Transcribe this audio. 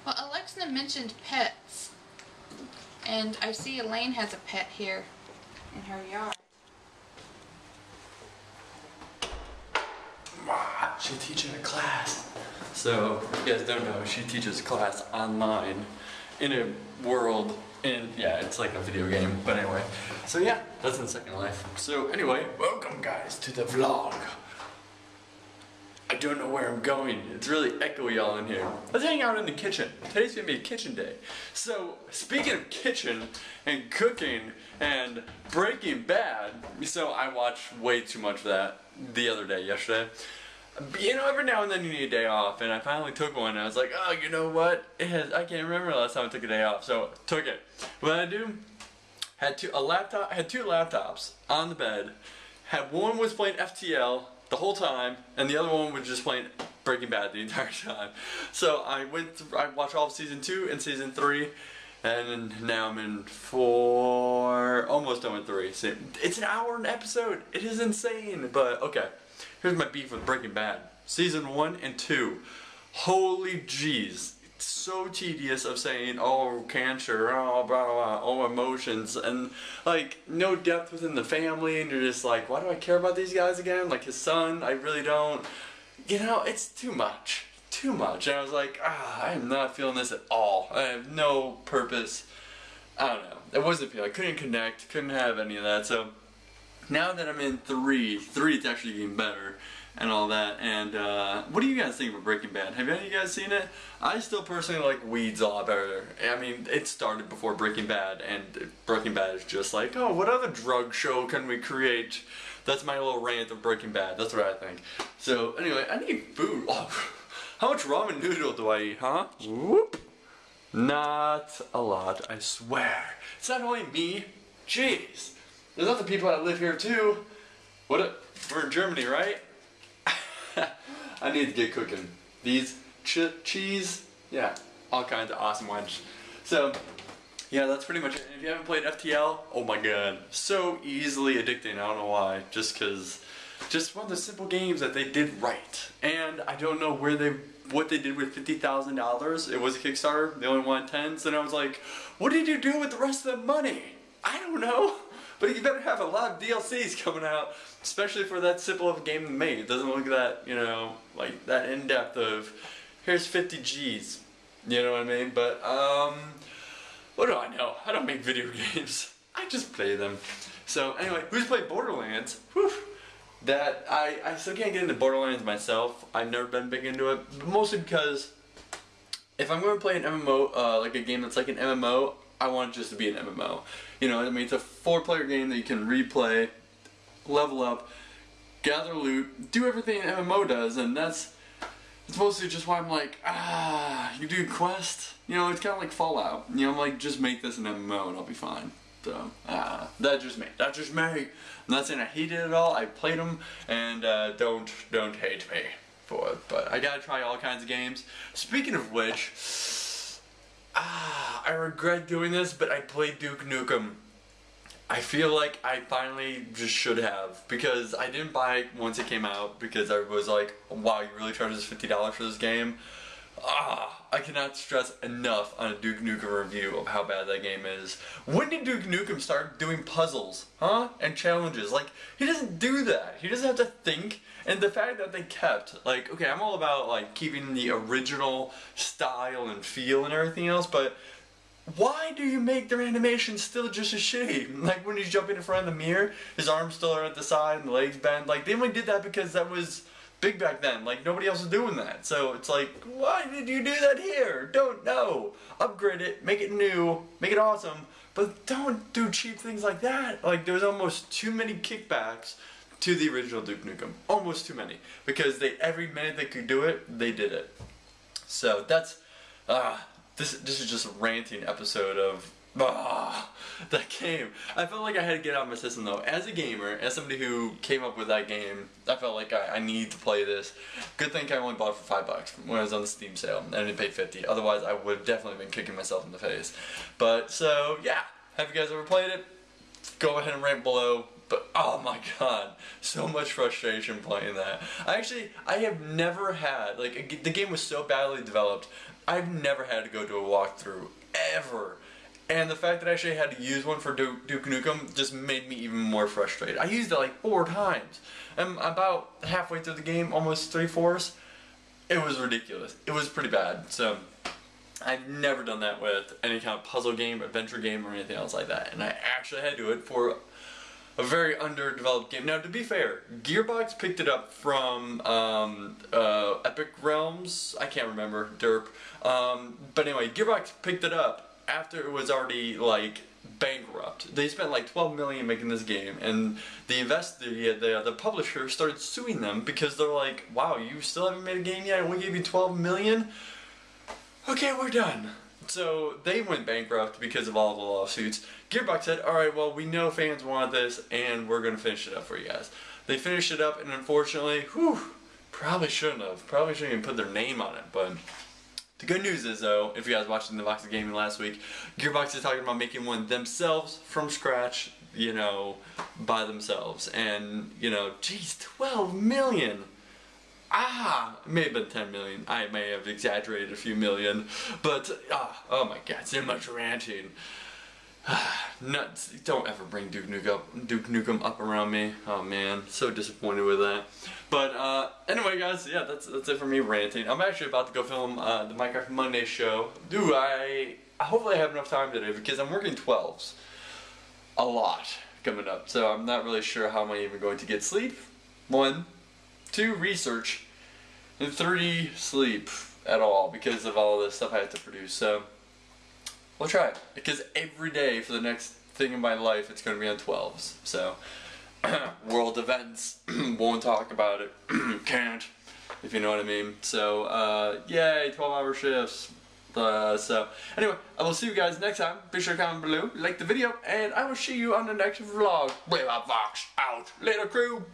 Well, Alexa mentioned pets, and I see Elaine has a pet here in her yard. She's teaching a class. So, if you guys don't know, she teaches a class online in a world, yeah, it's like a video game, but anyway. So yeah, that's in Second Life. So anyway, welcome guys to the vlog. I don't know where I'm going. It's really echoey all in here. Let's hang out in the kitchen. Today's gonna be a kitchen day. So, speaking of kitchen and cooking and Breaking Bad, so I watched way too much of that the other day, yesterday. You know, every now and then you need a day off, and I finally took one, and I was like, oh, you know what? I can't remember the last time I took a day off, so took it. What did I do? Had two laptops on the bed. One was playing FTL the whole time, and the other one was just playing Breaking Bad the entire time. So I watched all of season 2 and season 3, and now I'm in 4, almost done with 3. So it's an hour an episode. It is insane, but okay. Here's my beef with Breaking Bad. Season 1 and 2. Holy jeez. It's so tedious of saying, oh, cancer, oh, blah, blah, blah, oh, emotions, and, like, no depth within the family, and you're just like, why do I care about these guys again? Like, his son, I really don't. You know, it's too much. Too much. And I was like, I am not feeling this at all. I have no purpose. I don't know. It wasn't feeling. I couldn't connect, couldn't have any of that, so now that I'm in 3, it's actually getting better and all that. And what do you guys think about Breaking Bad? Have any of you guys seen it? I still personally like Weeds a lot better. I mean, it started before Breaking Bad, and Breaking Bad is just like, oh, what other drug show can we create? That's my little rant of Breaking Bad. That's what I think. So anyway, I need food. Oh, how much ramen noodle do I eat, huh? Whoop. Not a lot, I swear. It's not only me. Jeez. There's other people that live here too. We're in Germany, right? I need to get cooking. These cheese, yeah, all kinds of awesome ones. So, yeah, that's pretty much it. And if you haven't played FTL, oh my god, so easily addicting. I don't know why. Just one of the simple games that they did right. And I don't know what they did with $50,000. It was a Kickstarter. They only wanted 10. So then I was like, what did you do with the rest of the money? I don't know. But you better have a lot of DLCs coming out, especially for that simple of a game to make. It doesn't look that, you know, like that in-depth of, here's 50 G's. You know what I mean? But, what do I know? I don't make video games. I just play them. So, anyway, who's played Borderlands? Whew. That, I still can't get into Borderlands myself. I've never been big into it, but mostly because if I'm going to play an MMO, like a game that's like an MMO, I want it just to be an MMO. You know, I mean, it's a 4-player game that you can replay, level up, gather loot, do everything an MMO does, and it's mostly just why I'm like, you do quest? You know, it's kind of like Fallout. You know, I'm like, just make this an MMO and I'll be fine. So, that's just me. That's just me. I'm not saying I hate it at all. I played them, and don't hate me for it. But I gotta try all kinds of games. Speaking of which, I regret doing this, but I played Duke Nukem. I feel like I finally just should have, because I didn't buy it once it came out, because I was like, wow, you really charge us $50 for this game? I cannot stress enough on a Duke Nukem review of how bad that game is. When did Duke Nukem start doing puzzles, huh? And challenges? Like, he doesn't do that. He doesn't have to think. And the fact that they kept, like, okay, I'm all about, like, keeping the original style and feel and everything else, but why do you make their animation still just as shitty? Like, when he's jumping in front of the mirror, his arms still are at the side and the legs bend. Like, they only did that because that was big back then. Like, nobody else was doing that. So it's like, why did you do that here? Don't know. Upgrade it, make it new, make it awesome, but don't do cheap things like that. Like, there's almost too many kickbacks to the original Duke Nukem. Almost too many. Because every minute they could do it, they did it. So that's, this is just a ranting episode of that game. I felt like I had to get out of my system though. As a gamer, as somebody who came up with that game, I felt like I need to play this. Good thing I only bought it for $5 when I was on the Steam sale, and I didn't pay $50. Otherwise, I would have definitely been kicking myself in the face. But so yeah, have you guys ever played it? Go ahead and rant below. But oh my god, so much frustration playing that. I have never had, like, the game was so badly developed, I've never had to go to a walkthrough, ever. And the fact that I actually had to use one for Duke Nukem just made me even more frustrated. I used it like 4 times. I'm about halfway through the game, almost 3/4. It was ridiculous. It was pretty bad. So I've never done that with any kind of puzzle game, adventure game, or anything else like that. And I actually had to do it for a very underdeveloped game. Now, to be fair, Gearbox picked it up from Epic Realms. I can't remember, derp. But anyway, Gearbox picked it up after it was already like bankrupt. They spent like 12 million making this game, and the publisher started suing them because they're like, "Wow, you still haven't made a game yet, and we gave you 12 million? Okay, we're done." So they went bankrupt because of all the lawsuits. Gearbox said, "Alright, well, we know fans want this, and we're gonna finish it up for you guys." They finished it up, and unfortunately, probably shouldn't have. Probably shouldn't even put their name on it, but the good news is, though, if you guys watched the Box of Gaming last week, Gearbox is talking about making one themselves from scratch, you know, by themselves. And, you know, geez, 12 million! It may have been 10 million. I may have exaggerated a few million. But, oh my god, so much ranting. Nuts. Don't ever bring Duke Nukem up around me. Oh man, so disappointed with that. But anyway, guys, yeah, that's it for me ranting. I'm actually about to go film the Minecraft Monday show. Hopefully I have enough time today because I'm working 12s a lot coming up. So I'm not really sure how I'm even going to get sleep. 1, 2, research, and 3, sleep at all because of all this stuff I have to produce. So we'll try it, because every day for the next thing in my life it's going to be on 12s. So, world events, won't talk about it, can't, if you know what I mean. So, yay, 12-hour shifts. So, anyway, I will see you guys next time. Be sure to comment below, like the video, and I will see you on the next vlog. Bebop Fox out. Later, crew.